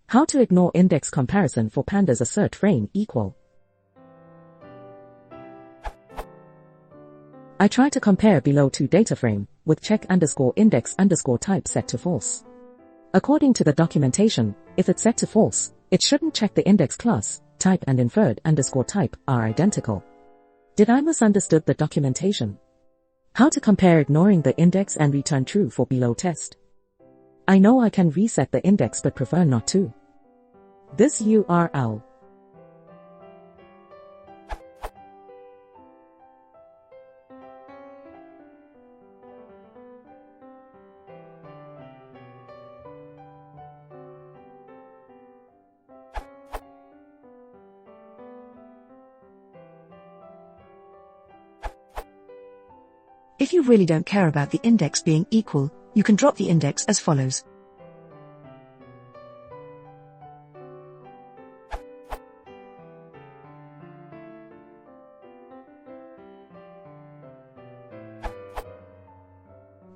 How to ignore index comparison for Pandas assert frame equal. I try to compare below two data frame with check underscore index underscore type set to false. According to the documentation, if it's set to false, it shouldn't check the index class, type and inferred underscore type are identical. Did I misunderstood the documentation? How to compare ignoring the index and return true for below test. I know I can reset the index but prefer not to. This URL. If you really don't care about the index being equal, you can drop the index as follows.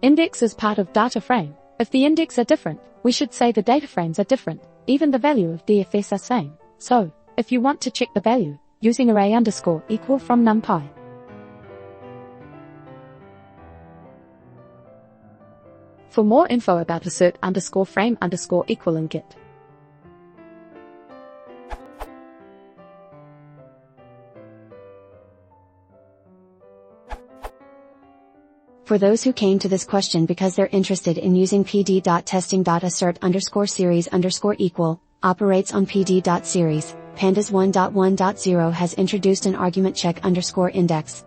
Index is part of data frame. If the index are different, we should say the data frames are different. Even the value of DFS are same. So, if you want to check the value, using array underscore equal from numpy. For more info about assert underscore frame underscore equal in Git. For those who came to this question because they're interested in using pd.testing.assert underscore series underscore equal, operates on pd.series, pandas 1.1.0 has introduced an argument check underscore index.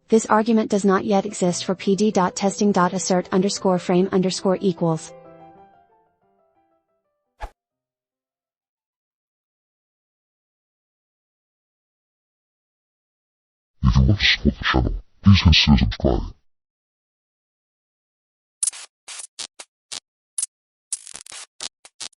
This argument does not yet exist for pd.testing.assert underscore frame underscore equals. If you want to support the channel, please consider subscribing.